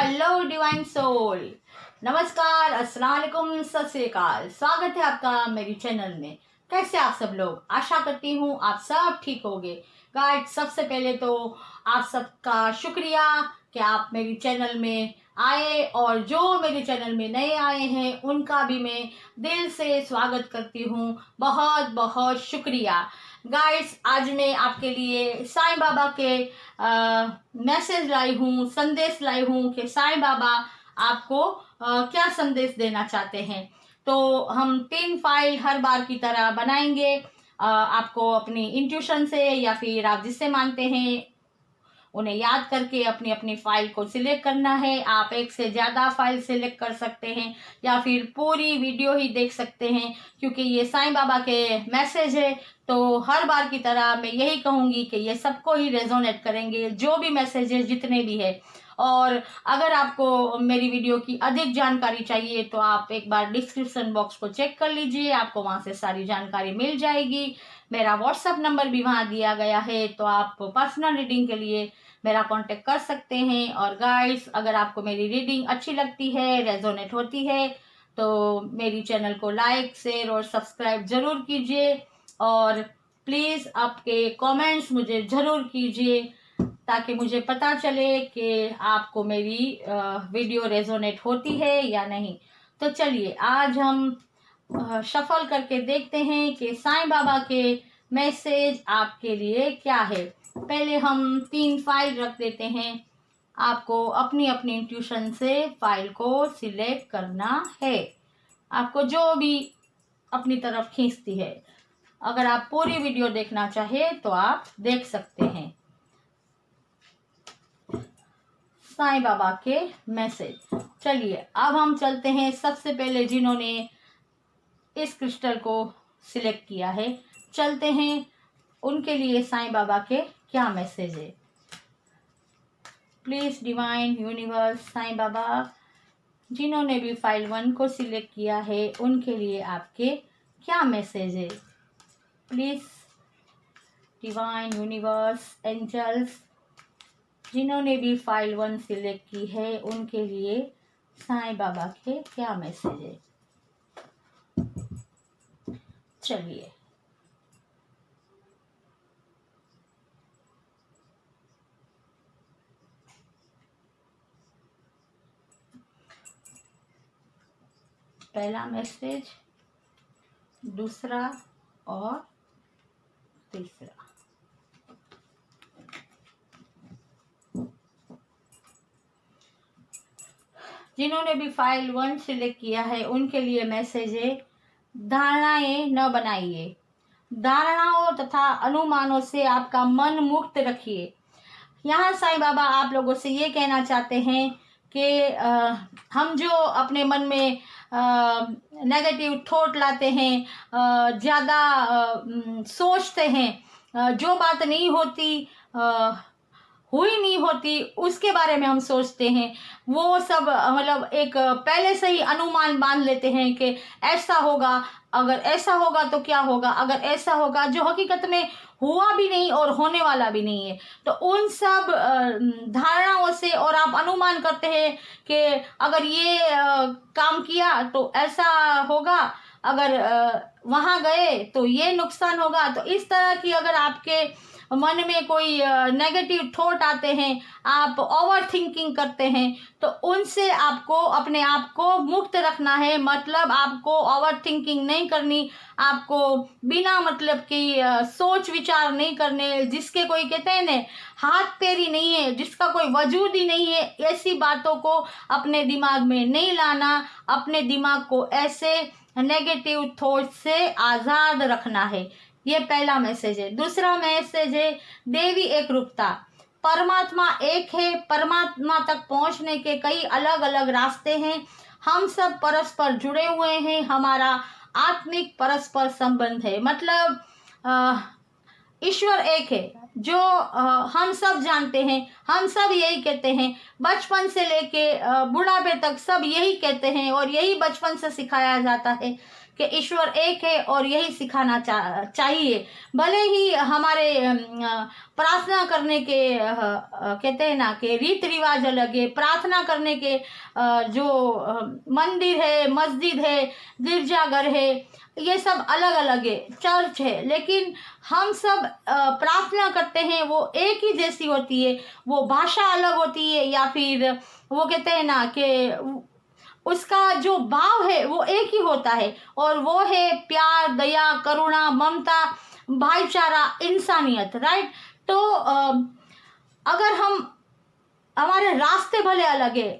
Hello divine soul, नमस्कार, अस्सलाम वालेकुम, सत श्री अकाल। स्वागत है आपका मेरी चैनल में। कैसे आप सब लोग? आशा करती हूँ आप सब ठीक होंगे। गाइस, सबसे पहले तो आप सबका शुक्रिया कि आप मेरी चैनल में आए, और जो मेरे चैनल में नए आए हैं उनका भी मैं दिल से स्वागत करती हूँ। बहुत बहुत शुक्रिया। गाइस, आज मैं आपके लिए साईं बाबा के मैसेज लाई हूँ, संदेश लाई हूँ कि साईं बाबा आपको क्या संदेश देना चाहते हैं। तो हम 3 फाइल हर बार की तरह बनाएंगे। आपको अपनी इंट्यूशन से या फिर आप जिससे मानते हैं उन्हें याद करके अपनी अपनी फाइल को सिलेक्ट करना है। आप एक से ज़्यादा फाइल सिलेक्ट कर सकते हैं या फिर पूरी वीडियो ही देख सकते हैं, क्योंकि ये साईं बाबा के मैसेज है। तो हर बार की तरह मैं यही कहूँगी कि ये सबको ही रेजोनेट करेंगे, जो भी मैसेज है, जितने भी है। और अगर आपको मेरी वीडियो की अधिक जानकारी चाहिए तो आप एक बार डिस्क्रिप्शन बॉक्स को चेक कर लीजिए, आपको वहाँ से सारी जानकारी मिल जाएगी। मेरा व्हाट्सएप नंबर भी वहाँ दिया गया है, तो आप पर्सनल रीडिंग के लिए मेरा कांटेक्ट कर सकते हैं। और गाइस, अगर आपको मेरी रीडिंग अच्छी लगती है, रेजोनेट होती है, तो मेरी चैनल को लाइक, शेयर और सब्सक्राइब जरूर कीजिए। और प्लीज़ आपके कमेंट्स मुझे ज़रूर कीजिए, ताकि मुझे पता चले कि आपको मेरी वीडियो रेजोनेट होती है या नहीं। तो चलिए, आज हम शफल करके देखते हैं कि साईं बाबा के मैसेज आपके लिए क्या है। पहले हम 3 फाइल रख देते हैं। आपको अपनी अपनी इंट्यूशन से फाइल को सिलेक्ट करना है, आपको जो भी अपनी तरफ खींचती है। अगर आप पूरी वीडियो देखना चाहे तो आप देख सकते हैं। साईं बाबा के मैसेज। चलिए, अब हम चलते हैं। सबसे पहले जिन्होंने इस क्रिस्टल को सिलेक्ट किया है, चलते हैं उनके लिए साईं बाबा के क्या मैसेज है। Please divine universe, Sai Baba, जिन्होंने भी फाइल 1 को सिलेक्ट किया है उनके लिए आपके क्या मैसेज है। प्लीज डिवाइन यूनिवर्स, एंजल्स, जिन्होंने भी फाइल 1 सिलेक्ट की है उनके लिए साईं बाबा के क्या मैसेज है। चलिए, पहला मैसेज, दूसरा और तीसरा। जिन्होंने भी फाइल 1 सिलेक्ट किया है उनके लिए मैसेज है, धारणाएं न बनाइए। धारणाओं तथा अनुमानों से आपका मन मुक्त रखिए। यहाँ साईं बाबा आप लोगों से ये कहना चाहते हैं कि हम जो अपने मन में नेगेटिव थॉट लाते हैं, ज़्यादा सोचते हैं, जो बात नहीं होती, हुई नहीं होती, उसके बारे में हम सोचते हैं। वो सब मतलब एक पहले से ही अनुमान बांध लेते हैं कि ऐसा होगा, अगर ऐसा होगा तो क्या होगा, अगर ऐसा होगा, जो हकीकत में हुआ भी नहीं और होने वाला भी नहीं है। तो उन सब धारणाओं से, और आप अनुमान करते हैं कि अगर ये काम किया तो ऐसा होगा, अगर वहाँ गए तो ये नुकसान होगा। तो इस तरह की अगर आपके मन में कोई नेगेटिव थॉट आते हैं, आप ओवर थिंकिंग करते हैं, तो उनसे आपको अपने आप को मुक्त रखना है। मतलब आपको ओवर थिंकिंग नहीं करनी, आपको बिना मतलब की सोच विचार नहीं करने। जिसके कोई कहते हैं ना, हाथ पैर ही नहीं है, जिसका कोई वजूद ही नहीं है, ऐसी बातों को अपने दिमाग में नहीं लाना। अपने दिमाग को ऐसे नेगेटिव थॉट से आज़ाद रखना है। ये पहला मैसेज है। दूसरा मैसेज है, देवी एक रूपता। परमात्मा एक है। परमात्मा तक पहुंचने के कई अलग अलग रास्ते हैं। हम सब परस्पर जुड़े हुए हैं। हमारा आत्मिक परस्पर संबंध है। मतलब ईश्वर एक है, जो हम सब जानते हैं। हम सब यही कहते हैं, बचपन से लेके बुढ़ापे तक सब यही कहते हैं, और यही बचपन से सिखाया जाता है कि ईश्वर एक है और यही सिखाना चाहिए। भले ही हमारे प्रार्थना करने के कहते हैं ना कि रीत रिवाज अलग है, प्रार्थना करने के जो मंदिर है, मस्जिद है, गिरजाघर है, ये सब अलग अलग है, चर्च है, लेकिन हम सब प्रार्थना करते हैं वो एक ही जैसी होती है। वो भाषा अलग होती है या फिर वो कहते हैं ना कि उसका जो भाव है वो एक ही होता है, और वो है प्यार, दया, करुणा, ममता, भाईचारा, इंसानियत। राइट। तो अगर हमारे रास्ते भले अलग है,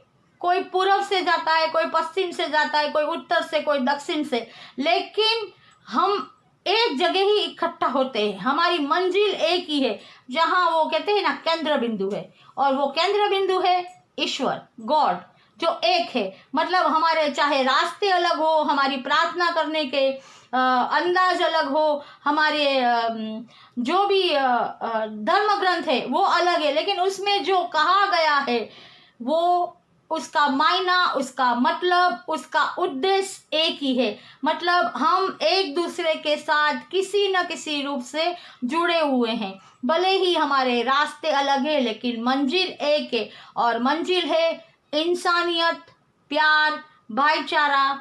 कोई पूर्व से जाता है, कोई पश्चिम से जाता है, कोई उत्तर से, कोई दक्षिण से, लेकिन हम एक जगह ही इकट्ठा होते हैं। हमारी मंजिल एक ही है, जहाँ वो कहते हैं ना केंद्र बिंदु है, और वो केंद्र बिंदु है ईश्वर, गॉड, जो एक है। मतलब हमारे चाहे रास्ते अलग हो, हमारी प्रार्थना करने के अंदाज अलग हो, हमारे जो भी धर्म ग्रंथ है वो अलग है, लेकिन उसमें जो कहा गया है वो उसका मायना, उसका मतलब, उसका उद्देश्य एक ही है। मतलब हम एक दूसरे के साथ किसी न किसी रूप से जुड़े हुए हैं। भले ही हमारे रास्ते अलग है, लेकिन मंजिल एक है, और मंजिल है इंसानियत, प्यार, भाईचारा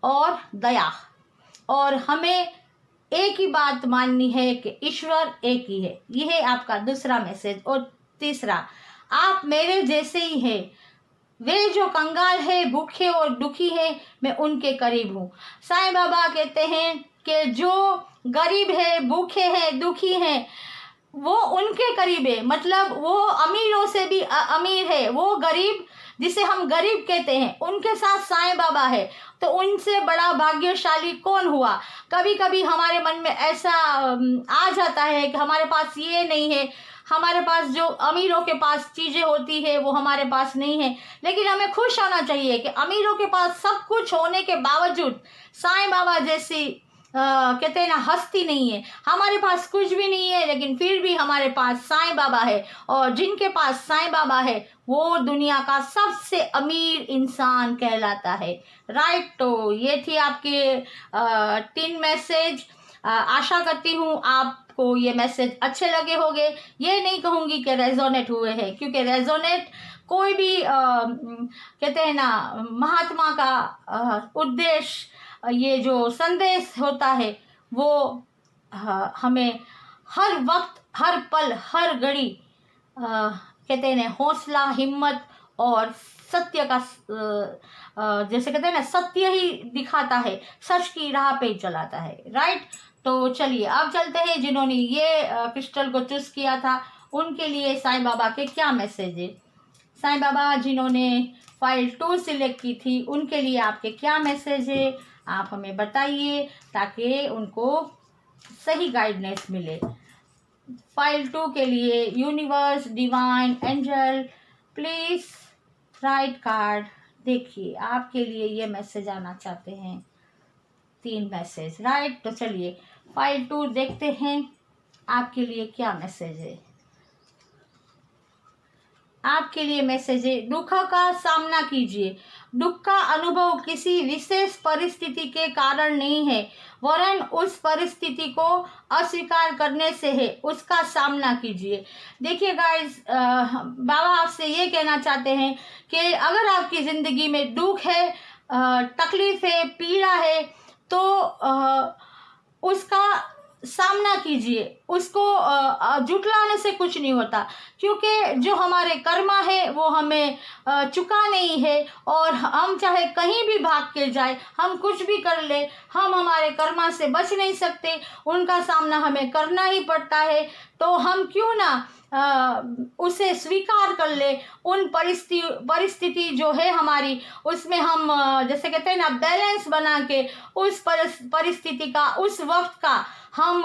और दया। और हमें एक ही बात माननी है कि ईश्वर एक ही है। यह है आपका दूसरा मैसेज। और तीसरा, आप मेरे जैसे ही हैं। वे जो कंगाल है, भूखे और दुखी है, मैं उनके करीब हूँ। साईं बाबा कहते हैं कि जो गरीब है, भूखे हैं, दुखी हैं, वो उनके करीब है। मतलब वो अमीरों से भी अमीर है। वो गरीब, जिसे हम गरीब कहते हैं, उनके साथ साईं बाबा है। तो उनसे बड़ा भाग्यशाली कौन हुआ? कभी कभी हमारे मन में ऐसा आ जाता है कि हमारे पास ये नहीं है, हमारे पास जो अमीरों के पास चीज़ें होती है वो हमारे पास नहीं है। लेकिन हमें खुश होना चाहिए कि अमीरों के पास सब कुछ होने के बावजूद साईं बाबा जैसी कहते हैं ना हस्ती नहीं है। हमारे पास कुछ भी नहीं है, लेकिन फिर भी हमारे पास साईं बाबा है, और जिनके पास साईं बाबा है वो दुनिया का सबसे अमीर इंसान कहलाता है। राइट। तो ये थी आपके 3 मैसेज। आशा करती हूँ आपको ये मैसेज अच्छे लगे होंगे। ये नहीं कहूँगी कि रेजोनेट हुए हैं, क्योंकि रेजोनेट कोई भी कहते हैं ना महात्मा का उद्देश्य, ये जो संदेश होता है वो हमें हर वक्त, हर पल, हर घड़ी कहते हैं ना हौसला, हिम्मत और सत्य का जैसे कहते हैं ना सत्य ही दिखाता है, सच की राह पे चलाता है। राइट। तो चलिए अब चलते हैं, जिन्होंने ये क्रिस्टल को चूज किया था उनके लिए साईं बाबा के क्या मैसेज है। साईं बाबा जिन्होंने फाइल 2 सिलेक्ट की थी उनके लिए आपके क्या मैसेज है, आप हमें बताइए ताकि उनको सही गाइडेंस मिले। फाइल 2 के लिए universe, divine, angel, please right card. देखिए आपके लिए ये मैसेज आना चाहते हैं, 3 मैसेज। राइट। तो चलिए फाइल 2 देखते हैं आपके लिए क्या मैसेज है। आपके लिए मैसेज है, दुख का सामना कीजिए। दुख का अनुभव किसी विशेष परिस्थिति के कारण नहीं है, वरन उस परिस्थिति को अस्वीकार करने से है। उसका सामना कीजिए। देखिए गाइस, बाबा आपसे ये कहना चाहते हैं कि अगर आपकी ज़िंदगी में दुख है, तकलीफ है, पीड़ा है, तो उसका सामना कीजिए। उसको जुटलाने से कुछ नहीं होता, क्योंकि जो हमारे कर्मा है वो हमें चुका नहीं है, और हम चाहे कहीं भी भाग के जाए, हम कुछ भी कर ले, हम हमारे कर्मा से बच नहीं सकते। उनका सामना हमें करना ही पड़ता है। तो हम क्यों ना उसे स्वीकार कर ले। उन परिस्थिति जो है हमारी, उसमें हम जैसे कहते हैं ना बैलेंस बना के उस परिस्थिति का, उस वक्त का हम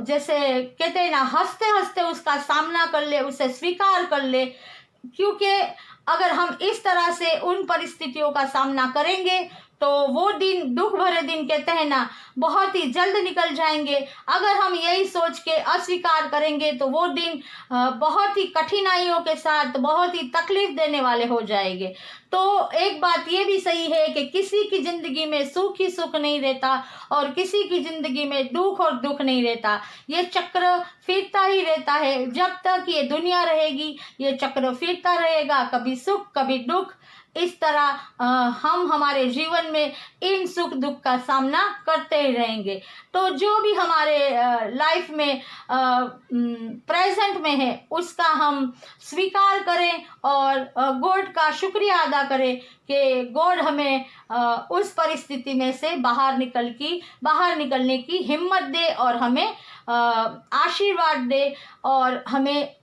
जैसे कहते हैं ना हंसते हंसते उसका सामना कर ले, उसे स्वीकार कर ले। क्योंकि अगर हम इस तरह से उन परिस्थितियों का सामना करेंगे तो वो दिन, दुख भरे दिन कहते हैं ना, बहुत ही जल्द निकल जाएंगे। अगर हम यही सोच के अस्वीकार करेंगे तो वो दिन बहुत ही कठिनाइयों के साथ, बहुत ही तकलीफ देने वाले हो जाएंगे। तो एक बात ये भी सही है कि किसी की जिंदगी में सुख ही सुख नहीं रहता और किसी की जिंदगी में दुख और दुख नहीं रहता। ये चक्र फिरता ही रहता है। जब तक ये दुनिया रहेगी ये चक्र फिरता रहेगा, कभी सुख कभी दुख। इस तरह हम हमारे जीवन में इन सुख दुख का सामना करते ही रहेंगे। तो जो भी हमारे लाइफ में प्रेजेंट में है उसका हम स्वीकार करें और गॉड का शुक्रिया अदा करें कि गॉड हमें उस परिस्थिति में से बाहर निकलने की हिम्मत दे और हमें आशीर्वाद दे और हमें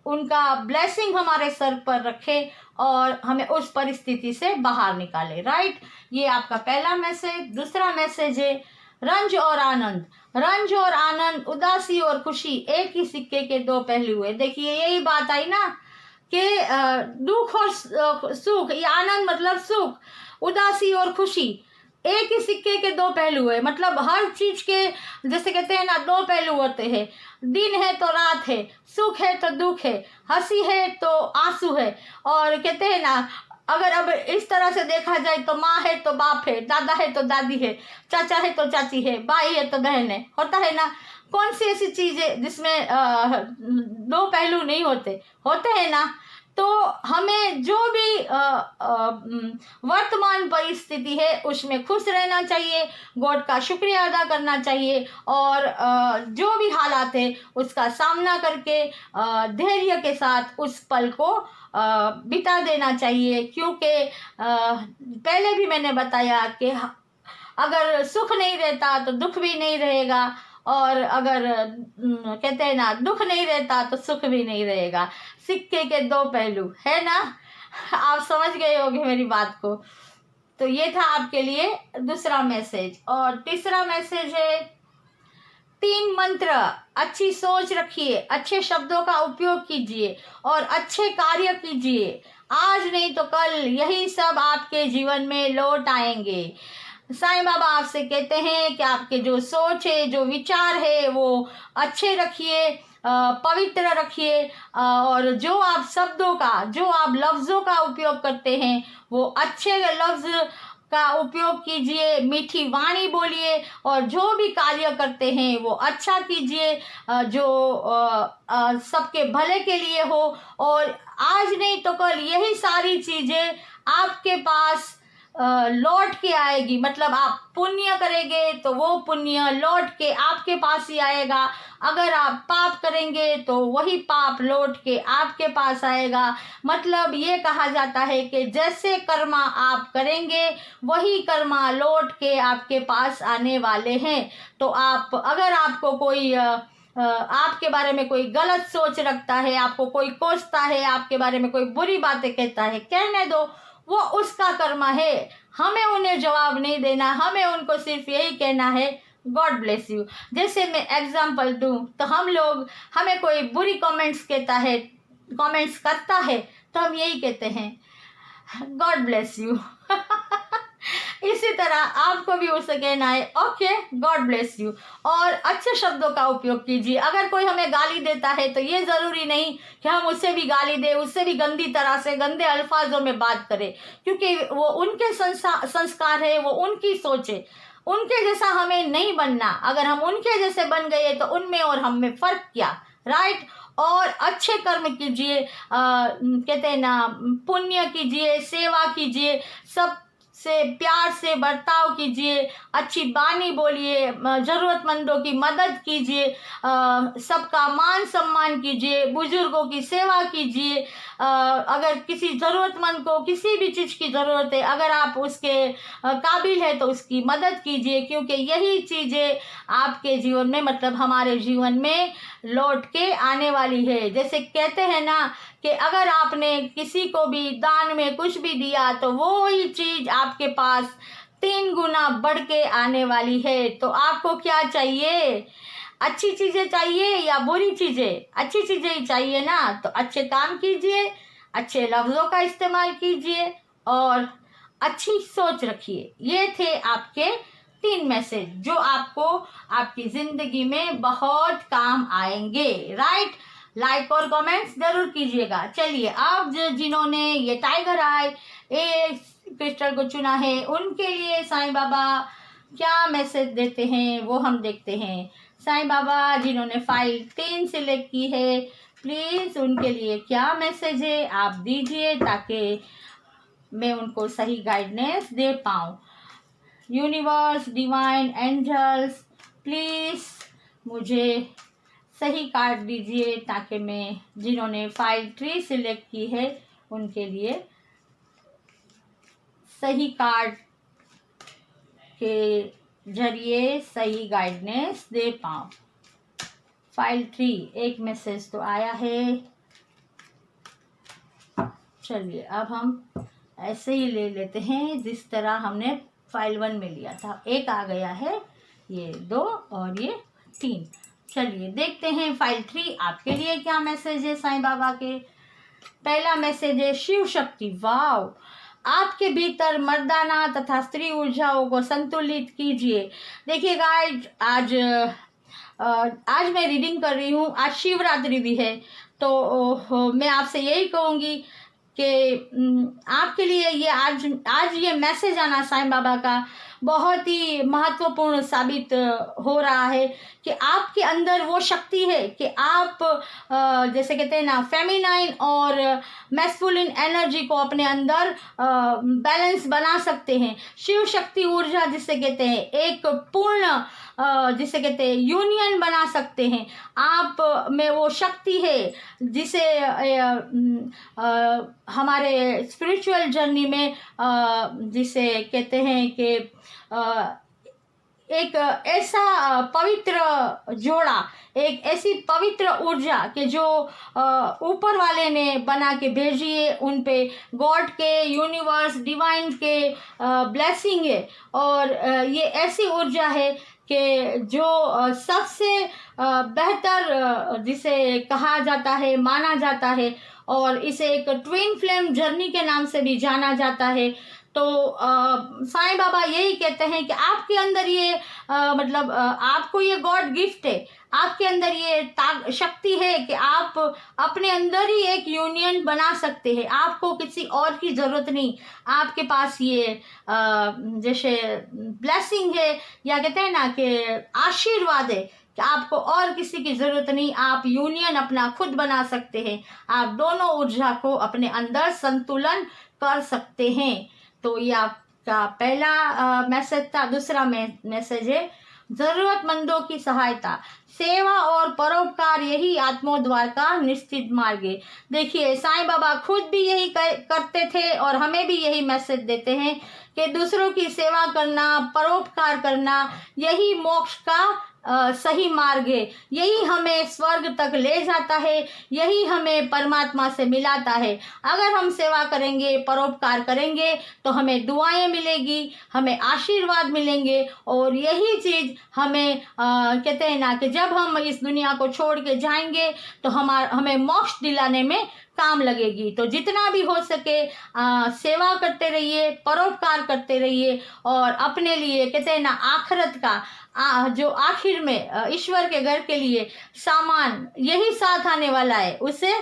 उनका ब्लेसिंग हमारे सर पर रखे और हमें उस परिस्थिति से बाहर निकाले। राइट, ये आपका पहला मैसेज। दूसरा मैसेज है रंज और आनंद। रंज और आनंद, उदासी और खुशी एक ही सिक्के के दो पहलू है। देखिए यही बात आई ना कि दुख और सुख, ये आनंद मतलब सुख, उदासी और खुशी एक ही सिक्के के दो पहलू है। मतलब हर चीज के, जैसे कहते हैं ना, दो पहलू होते हैं। दिन है तो रात है, सुख है तो दुख है, हंसी है तो आंसू है। और कहते हैं ना, अगर अब इस तरह से देखा जाए तो माँ है तो बाप है, दादा है तो दादी है, चाचा है तो चाची है, भाई है तो बहन है। होता है ना, कौन सी ऐसी चीज है जिसमें दो पहलू नहीं होते हैं ना। तो हमें जो भी वर्तमान परिस्थिति है उसमें खुश रहना चाहिए, गॉड का शुक्रिया अदा करना चाहिए और जो भी हालात है उसका सामना करके धैर्य के साथ उस पल को बिता देना चाहिए। क्योंकि पहले भी मैंने बताया कि अगर सुख नहीं रहता तो दुख भी नहीं रहेगा और अगर कहते हैं ना, दुख नहीं रहता तो सुख भी नहीं रहेगा। सिक्के के दो पहलू है ना। आप समझ गए होंगे मेरी बात को। तो ये था आपके लिए दूसरा मैसेज। और तीसरा मैसेज है 3 मंत्र। अच्छी सोच रखिए, अच्छे शब्दों का उपयोग कीजिए और अच्छे कार्य कीजिए। आज नहीं तो कल यही सब आपके जीवन में लौट आएंगे। साईं बाबा आपसे कहते हैं कि आपके जो सोच है, जो विचार है, वो अच्छे रखिए, पवित्र रखिए और जो आप शब्दों का, जो आप लफ्ज़ों का उपयोग करते हैं वो अच्छे लफ्ज़ का उपयोग कीजिए, मीठी वाणी बोलिए और जो भी कार्य करते हैं वो अच्छा कीजिए, जो सबके भले के लिए हो। और आज नहीं तो कल यही सारी चीज़ें आपके पास लौट के आएगी। मतलब आप पुण्य करेंगे तो वो पुण्य लौट के आपके पास ही आएगा। अगर आप पाप करेंगे तो वही पाप लौट के आपके पास आएगा। मतलब ये कहा जाता है कि जैसे कर्मा आप करेंगे वही कर्मा लौट के आपके पास आने वाले हैं। तो आप, अगर आपको कोई आपके बारे में कोई गलत सोच रखता है, आपको कोई कोसता है, आपके बारे में कोई बुरी बातें कहता है, कहने दो, वो उसका कर्म है। हमें उन्हें जवाब नहीं देना, हमें उनको सिर्फ यही कहना है गॉड ब्लेस यू। जैसे मैं एग्जांपल दूं तो हमें कोई बुरी कमेंट्स करता है तो हम यही कहते हैं गॉड ब्लेस यू। इसी तरह आपको भी उसे कहना है ओके गॉड ब्लेस यू और अच्छे शब्दों का उपयोग कीजिए। अगर कोई हमें गाली देता है तो ये ज़रूरी नहीं कि हम उससे भी गाली दें, उससे भी गंदी तरह से गंदे अल्फाजों में बात करें, क्योंकि वो उनके संस्कार है, वो उनकी सोच है। उनके जैसा हमें नहीं बनना। अगर हम उनके जैसे बन गए तो उनमें और हम में फ़र्क क्या, राइट। और अच्छे कर्म कीजिए, कहते हैं ना, पुण्य कीजिए, सेवा कीजिए, सब से प्यार से बर्ताव कीजिए, अच्छी बानी बोलिए, ज़रूरतमंदों की मदद कीजिए, सबका मान सम्मान कीजिए, बुजुर्गों की सेवा कीजिए। अगर किसी ज़रूरतमंद को किसी भी चीज़ की ज़रूरत है, अगर आप उसके काबिल है तो उसकी मदद कीजिए, क्योंकि यही चीज़ें आपके जीवन में, मतलब हमारे जीवन में लौट के आने वाली है। जैसे कहते हैं ना कि अगर आपने किसी को भी दान में कुछ भी दिया तो वो ही चीज़ आपके पास 3 गुना बढ़ के आने वाली है। तो आपको क्या चाहिए? अच्छी चीज़ें चाहिए या बुरी चीज़ें? अच्छी चीज़ें ही चाहिए ना। तो अच्छे काम कीजिए, अच्छे लफ्ज़ों का इस्तेमाल कीजिए और अच्छी सोच रखिए। ये थे आपके 3 मैसेज जो आपको आपकी ज़िंदगी में बहुत काम आएंगे, राइट। लाइक और कमेंट्स ज़रूर कीजिएगा। चलिए, अब जिन्होंने ये टाइगर आई ए क्रिस्टल को चुना है, उनके लिए साईं बाबा क्या मैसेज देते हैं वो हम देखते हैं। साईं बाबा जिन्होंने फाइल 3 सिलेक्ट की है, प्लीज़ उनके लिए क्या मैसेज है आप दीजिए, ताकि मैं उनको सही गाइडेंस दे पाऊँ। यूनिवर्स, डिवाइन एंजल्स, प्लीज़ मुझे सही कार्ड दीजिए, ताकि मैं जिन्होंने फाइल 3 सिलेक्ट की है उनके लिए सही कार्ड के जरिए सही गाइडेंस दे पाऊँ। फाइल 3 एक मैसेज तो आया है। चलिए, अब हम ऐसे ही ले लेते हैं जिस तरह हमने फाइल 1 में लिया था। एक आ गया है, ये 2 और ये 3। चलिए देखते हैं फाइल 3 आपके लिए क्या मैसेज है साईं बाबा के। पहला मैसेज है शिव शक्ति। वाव, आपके भीतर मर्दाना तथा स्त्री ऊर्जाओं को संतुलित कीजिए। देखिए गाइड, आज मैं रीडिंग कर रही हूँ, आज शिवरात्रि भी है, तो मैं आपसे यही कहूँगी कि आपके लिए ये आज ये मैसेज आना साईं बाबा का बहुत ही महत्वपूर्ण साबित हो रहा है कि आपके अंदर वो शक्ति है कि आप जैसे कहते हैं ना, फेमिनाइन और मैस्कुलिन एनर्जी को अपने अंदर बैलेंस बना सकते हैं। शिव शक्ति ऊर्जा जिसे कहते हैं, एक पूर्ण जिसे कहते हैं यूनियन बना सकते हैं। आप में वो शक्ति है जिसे हमारे स्पिरिचुअल जर्नी में जिसे कहते हैं कि एक ऐसा पवित्र जोड़ा, एक ऐसी पवित्र ऊर्जा कि जो ऊपर वाले ने बना के भेजी है, उन पे गॉड के, यूनिवर्स, डिवाइन के ब्लेसिंग है। और ये ऐसी ऊर्जा है कि जो सबसे बेहतर जिसे कहा जाता है, माना जाता है, और इसे एक ट्विन फ्लेम जर्नी के नाम से भी जाना जाता है। तो साईं बाबा यही कहते हैं कि आपके अंदर ये मतलब आपको ये गॉड गिफ्ट है, आपके अंदर ये शक्ति है कि आप अपने अंदर ही एक यूनियन बना सकते हैं। आपको किसी और की ज़रूरत नहीं। आपके पास ये जैसे ब्लेसिंग है, या कहते हैं ना कि आशीर्वाद है कि आपको और किसी की ज़रूरत नहीं। आप यूनियन अपना खुद बना सकते हैं। आप दोनों ऊर्जा को अपने अंदर संतुलन कर सकते हैं। तो ये आपका पहला मैसेज था। दूसरा मैसेज है ज़रूरतमंदों की सहायता, सेवा और परोपकार यही आत्मोद्धार का निश्चित मार्ग है। देखिए, साईं बाबा खुद भी यही करते थे और हमें भी यही मैसेज देते हैं कि दूसरों की सेवा करना, परोपकार करना, यही मोक्ष का सही मार्ग है। यही हमें स्वर्ग तक ले जाता है, यही हमें परमात्मा से मिलाता है। अगर हम सेवा करेंगे, परोपकार करेंगे, तो हमें दुआएं मिलेगी, हमें आशीर्वाद मिलेंगे, और यही चीज़ हमें कहते हैं ना कि जब हम इस दुनिया को छोड़ के जाएंगे तो हमें मोक्ष दिलाने में काम लगेगी। तो जितना भी हो सके सेवा करते रहिए, परोपकार करते रहिए, और अपने लिए कहते हैं ना आखिरत का जो आखिर में ईश्वर के घर के लिए सामान यही साथ आने वाला है, उसे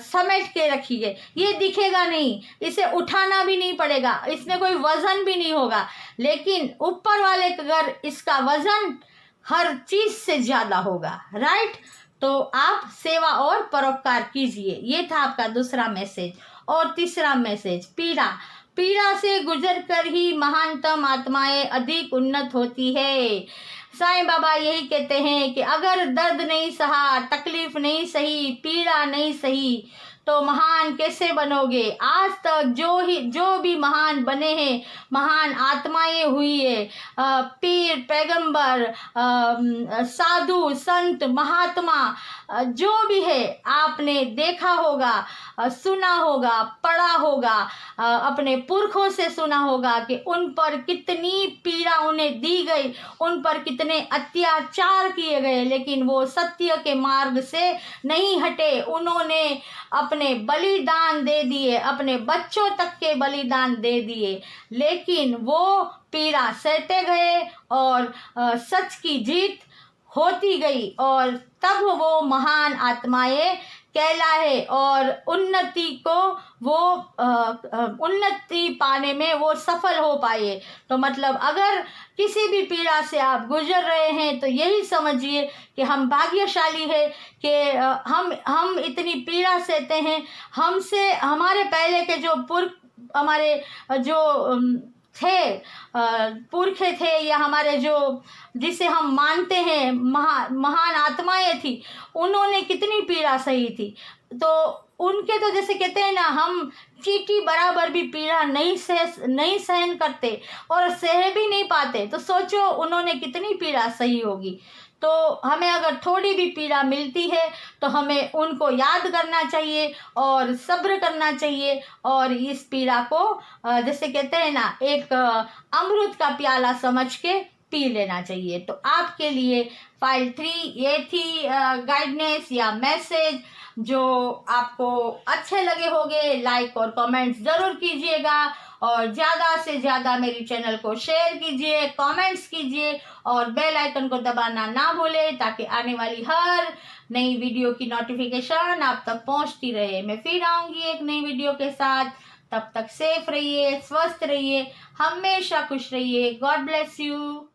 समेट के रखिए। ये दिखेगा नहीं, इसे उठाना भी नहीं पड़ेगा, इसमें कोई वजन भी नहीं होगा, लेकिन ऊपर वाले के घर इसका वजन हर चीज से ज्यादा होगा, राइट। तो आप सेवा और परोपकार कीजिए। ये था आपका दूसरा मैसेज। और तीसरा मैसेज, पीड़ा से गुजर कर ही महानतम आत्माएं अधिक उन्नत होती है। साईं बाबा यही कहते हैं कि अगर दर्द नहीं सहा, तकलीफ नहीं सही, पीड़ा नहीं सही, तो महान कैसे बनोगे। आज तक जो भी महान बने हैं, महान आत्माएं हुई है, पीर, पैगंबर, साधु, संत, महात्मा, जो भी है आपने देखा होगा, सुना होगा, पढ़ा होगा, अपने पुरखों से सुना होगा कि उन पर कितनी पीड़ा उन्हें दी गई, उन पर कितने अत्याचार किए गए, लेकिन वो सत्य के मार्ग से नहीं हटे। उन्होंने अपने बलिदान दे दिए, अपने बच्चों तक के बलिदान दे दिए, लेकिन वो पीड़ा सहते गए और सच की जीत होती गई और तब वो महान आत्माएं कहलाए और उन्नति को वो उन्नति पाने में वो सफल हो पाए। तो मतलब अगर किसी भी पीड़ा से आप गुजर रहे हैं तो यही समझिए कि हम भाग्यशाली है कि हम इतनी पीड़ा सहते हैं। हमसे हमारे पहले के जो हमारे जो थे पुरखे थे या हमारे जो जिसे हम मानते हैं महान आत्माएं थी, उन्होंने कितनी पीड़ा सही थी। तो उनके तो जैसे कहते हैं ना, हम चींटी बराबर भी पीड़ा नहीं सहन करते और सह भी नहीं पाते, तो सोचो उन्होंने कितनी पीड़ा सही होगी। तो हमें अगर थोड़ी भी पीड़ा मिलती है तो हमें उनको याद करना चाहिए और सब्र करना चाहिए और इस पीड़ा को जैसे कहते हैं ना, एक अमृत का प्याला समझ के पी लेना चाहिए। तो आपके लिए फाइल 3 ये थी गाइडनेस या मैसेज। जो आपको अच्छे लगे होंगे लाइक और कमेंट्स ज़रूर कीजिएगा और ज़्यादा से ज़्यादा मेरी चैनल को शेयर कीजिए, कमेंट्स कीजिए और बेल आइकन को दबाना ना भूलें ताकि आने वाली हर नई वीडियो की नोटिफिकेशन आप तक पहुंचती रहे। मैं फिर आऊँगी एक नई वीडियो के साथ। तब तक सेफ रहिए, स्वस्थ रहिए, हमेशा खुश रहिए। God bless you.